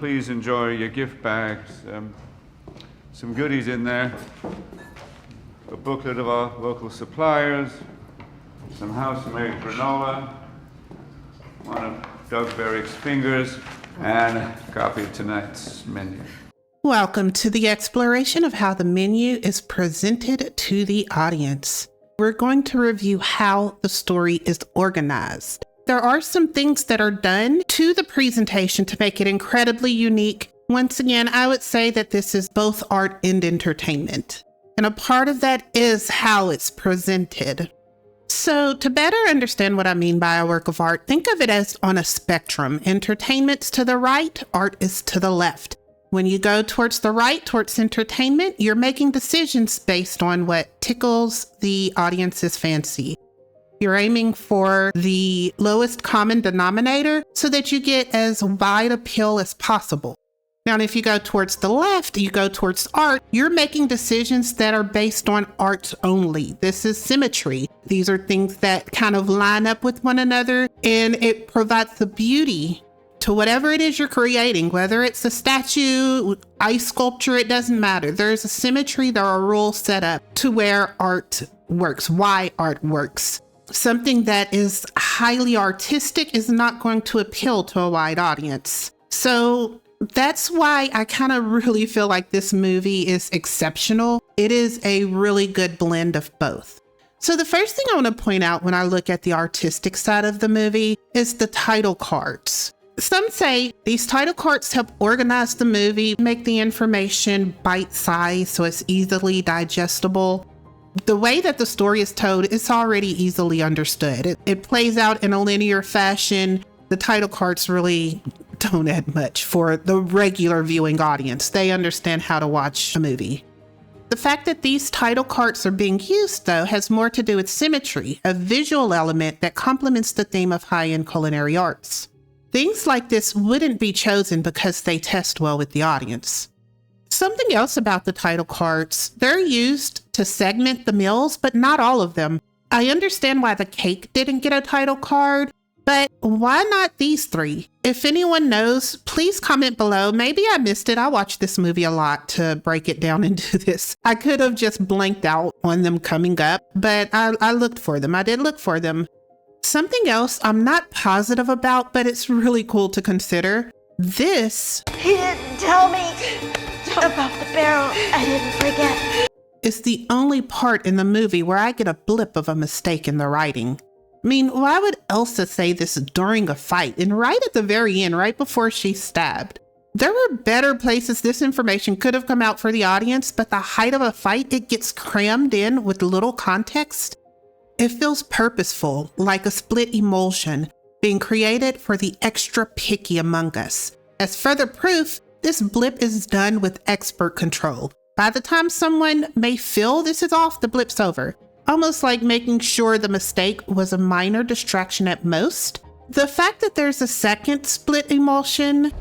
Please enjoy your gift bags. Some goodies in there. A booklet of our local suppliers, some house-made granola, one of Doug Berrick's fingers, and a copy of tonight's menu. Welcome to the exploration of how the menu is presented to the audience. We're going to review how the story is organized. There are some things that are done to the presentation to make it incredibly unique. Once again, I would say that this is both art and entertainment. And a part of that is how it's presented. So to better understand what I mean by a work of art, think of it as on a spectrum. Entertainment's to the right, art is to the left. When you go towards the right, towards entertainment, you're making decisions based on what tickles the audience's fancy. You're aiming for the lowest common denominator so that you get as wide appeal as possible. Now, if you go towards the left, you go towards art, you're making decisions that are based on art only. This is symmetry. These are things that kind of line up with one another, and it provides the beauty to whatever it is you're creating, whether it's a statue, ice sculpture, it doesn't matter. There's a symmetry, there are rules set up to where art works, why art works. Something that is highly artistic is not going to appeal to a wide audience. So that's why I kind of really feel like this movie is exceptional. It is a really good blend of both. So the first thing I want to point out when I look at the artistic side of the movie is the title cards. Some say these title cards help organize the movie, make the information bite-sized so it's easily digestible. The way that the story is told, it's already easily understood. It plays out in a linear fashion. The title cards really don't add much for the regular viewing audience. They understand how to watch a movie. The fact that these title cards are being used, though, has more to do with symmetry, a visual element that complements the theme of high-end culinary arts. Things like this wouldn't be chosen because they test well with the audience. Something else about the title cards, they're used to segment the meals, but not all of them. I understand why the cake didn't get a title card, but why not these three? If anyone knows, please comment below. Maybe I missed it. I watched this movie a lot to break it down into this. I could have just blanked out on them coming up, but I looked for them. I did look for them. Something else I'm not positive about, but it's really cool to consider. This He didn't tell me about the barrel. I didn't forget. Is the only part in the movie where I get a blip of a mistake in the writing. I mean, why would Elsa say this during a fight and right at the very end, right before she's stabbed? There were better places this information could have come out for the audience, but the height of a fight, it gets crammed in with little context. It feels purposeful, like a split emulsion being created for the extra picky among us. As further proof, this blip is done with expert control. By the time someone may feel this is off, the blip's over. Almost like making sure the mistake was a minor distraction at most. The fact that there's a second split emulsion,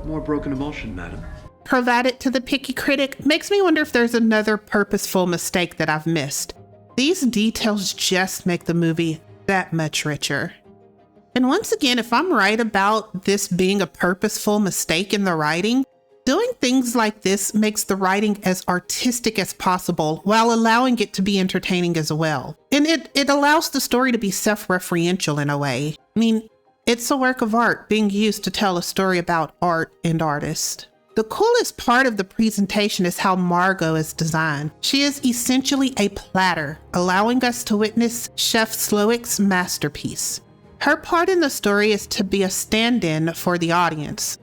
More broken emulsion, madam. provided to the picky critic makes me wonder if there's another purposeful mistake that I've missed. These details just make the movie that much richer. And once again, if I'm right about this being a purposeful mistake in the writing, doing things like this makes the writing as artistic as possible while allowing it to be entertaining as well. And it allows the story to be self-referential in a way. I mean, it's a work of art being used to tell a story about art and artists. The coolest part of the presentation is how Margo is designed. She is essentially a platter, allowing us to witness Chef Slowick's masterpiece. Her part in the story is to be a stand-in for the audience.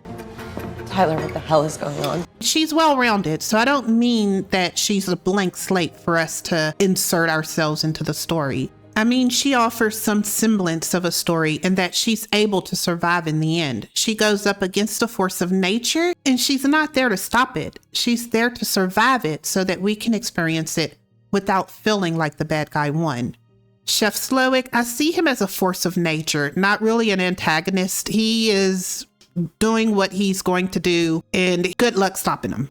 Tyler, what the hell is going on? She's well-rounded, so I don't mean that she's a blank slate for us to insert ourselves into the story. I mean, she offers some semblance of a story and that she's able to survive in the end. She goes up against a force of nature and she's not there to stop it. She's there to survive it so that we can experience it without feeling like the bad guy won. Chef Slowick, I see him as a force of nature, not really an antagonist. He is doing what he's going to do and good luck stopping him.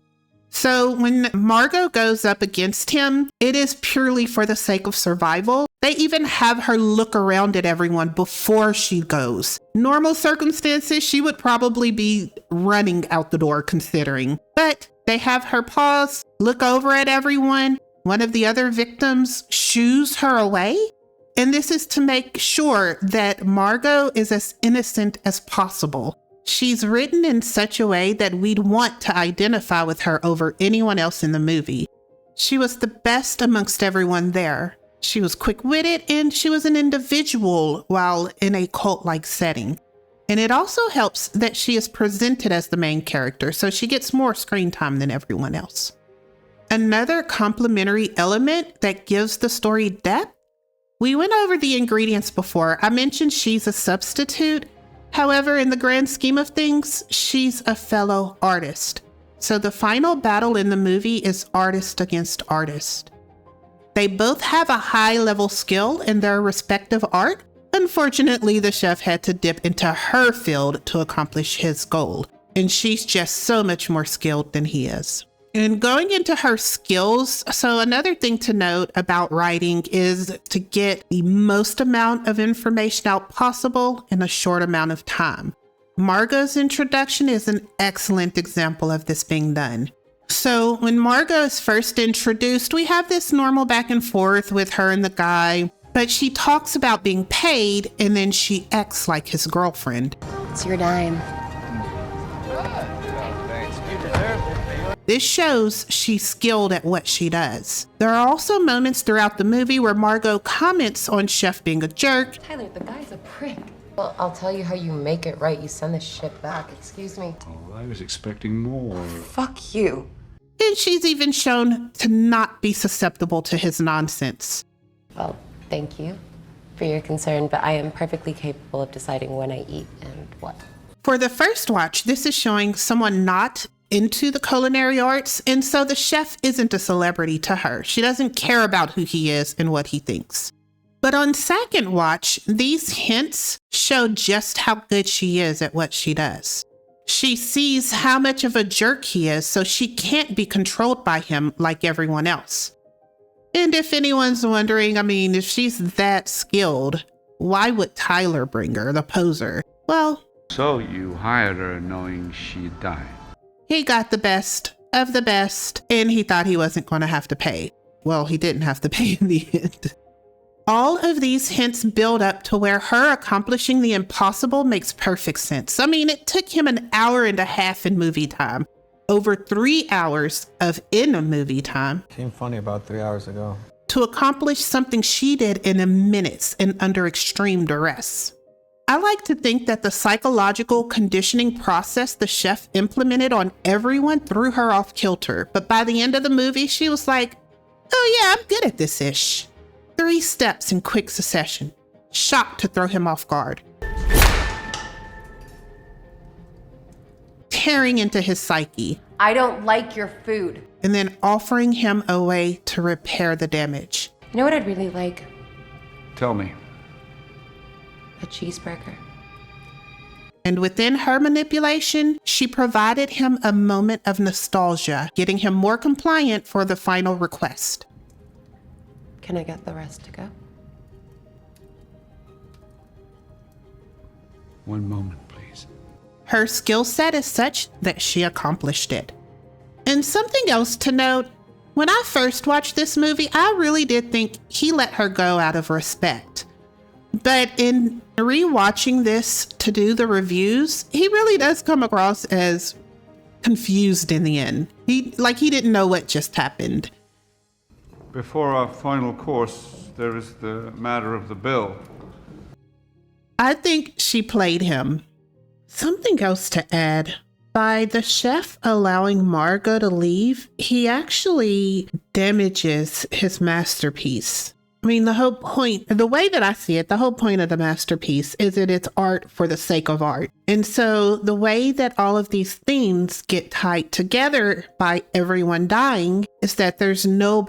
So when Margo goes up against him, it is purely for the sake of survival. They even have her look around at everyone before she goes. Normal circumstances, she would probably be running out the door considering. But they have her pause, look over at everyone. One of the other victims shoos her away. And this is to make sure that Margo is as innocent as possible. She's written in such a way that we'd want to identify with her over anyone else in the movie. She was the best amongst everyone there. She was quick-witted and she was an individual while in a cult-like setting. And it also helps that she is presented as the main character, so she gets more screen time than everyone else. Another complementary element that gives the story depth. We went over the ingredients before. I mentioned she's a substitute. However, in the grand scheme of things, she's a fellow artist. So the final battle in the movie is artist against artist. They both have a high level skill in their respective art. Unfortunately, the chef had to dip into her field to accomplish his goal, and she's just so much more skilled than he is. And going into her skills, so another thing to note about writing is to get the most amount of information out possible in a short amount of time. Margo's introduction is an excellent example of this being done. So when Margo is first introduced, we have this normal back and forth with her and the guy, but she talks about being paid and then she acts like his girlfriend. It's your dime. This shows she's skilled at what she does. There are also moments throughout the movie where Margo comments on Chef being a jerk. Tyler, the guy's a prick. Well, I'll tell you how you make it right. You send this shit back. Excuse me. Oh, I was expecting more. Fuck you. And she's even shown to not be susceptible to his nonsense. Well, thank you for your concern, but I am perfectly capable of deciding when I eat and what. For the first watch, this is showing someone not into the culinary arts, and so the chef isn't a celebrity to her. She doesn't care about who he is and what he thinks. But on second watch, these hints show just how good she is at what she does. She sees how much of a jerk he is, so she can't be controlled by him like everyone else. And if anyone's wondering, if she's that skilled, why would Tyler bring her, the poser? Well, So you hired her knowing she'd die. he got the best of the best, and he thought he wasn't going to have to pay. Well, he didn't have to pay in the end. All of these hints build up to where her accomplishing the impossible makes perfect sense. It took him an hour and a half in movie time, over 3 hours of in-a-movie time, Came funny about 3 hours ago. to accomplish something she did in a minutes and under extreme duress. I like to think that the psychological conditioning process the chef implemented on everyone threw her off kilter, but by the end of the movie, she was like, oh yeah, I'm good at this ish. 3 steps in quick succession, shocked to throw him off guard. Tearing into his psyche, I don't like your food. and then offering him a way to repair the damage. You know what I'd really like? Tell me. A cheeseburger. And within her manipulation, she provided him a moment of nostalgia, getting him more compliant for the final request. Can I get the rest to go? One moment, please. Her skill set is such that she accomplished it. And something else to note, when I first watched this movie, I really did think he let her go out of respect. But in rewatching this to do the reviews, he really does come across as confused in the end. He didn't know what just happened. Before our final course, there is the matter of the bill. I think she played him. Something else to add. By the chef allowing Margo to leave, he actually damages his masterpiece. The whole point, the way that I see it, the whole point of the masterpiece is that it's art for the sake of art. And so the way that all of these themes get tied together by everyone dying is that there's no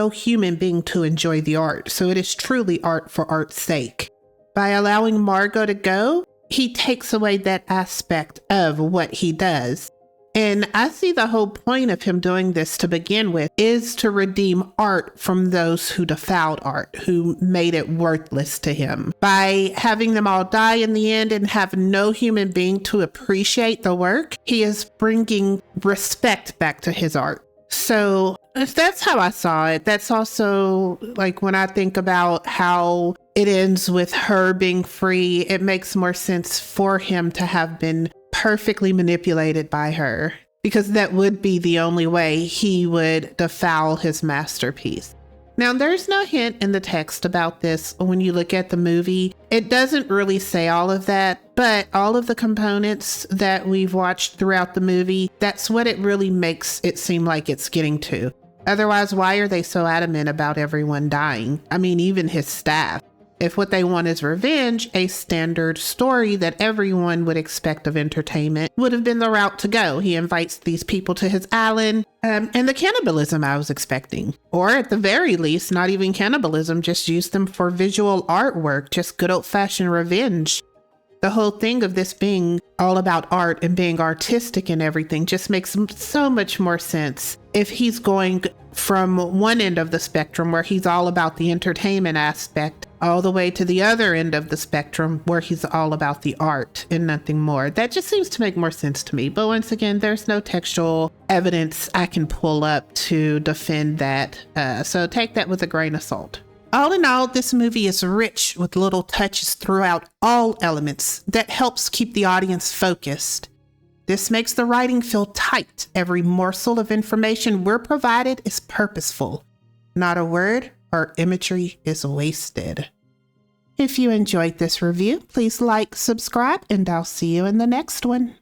human being to enjoy the art. So it is truly art for art's sake. By allowing Margo to go, he takes away that aspect of what he does. And I see the whole point of him doing this to begin with is to redeem art from those who defiled art, who made it worthless to him. By having them all die in the end and have no human being to appreciate the work, he is bringing respect back to his art. So that's how I saw it. That's also like when I think about how it ends with her being free, it makes more sense for him to have been perfectly manipulated by her, because that would be the only way he would defile his masterpiece. Now, there's no hint in the text about this when you look at the movie. It doesn't really say all of that, but all of the components that we've watched throughout the movie, that's what it really makes it seem like it's getting to. Otherwise, why are they so adamant about everyone dying? I mean, even his staff. If what they want is revenge, a standard story that everyone would expect of entertainment would have been the route to go. He invites these people to his island, and the cannibalism I was expecting. Or at the very least, not even cannibalism, just use them for visual artwork, just good old-fashioned revenge. The whole thing of this being all about art and being artistic and everything just makes so much more sense if he's going from one end of the spectrum where he's all about the entertainment aspect all the way to the other end of the spectrum where he's all about the art and nothing more. That just seems to make more sense to me. But once again, there's no textual evidence I can pull up to defend that. So take that with a grain of salt. All in all, this movie is rich with little touches throughout all elements that helps keep the audience focused. This makes the writing feel tight. Every morsel of information we're provided is purposeful. Not a word or imagery is wasted. If you enjoyed this review, please like, subscribe, and I'll see you in the next one.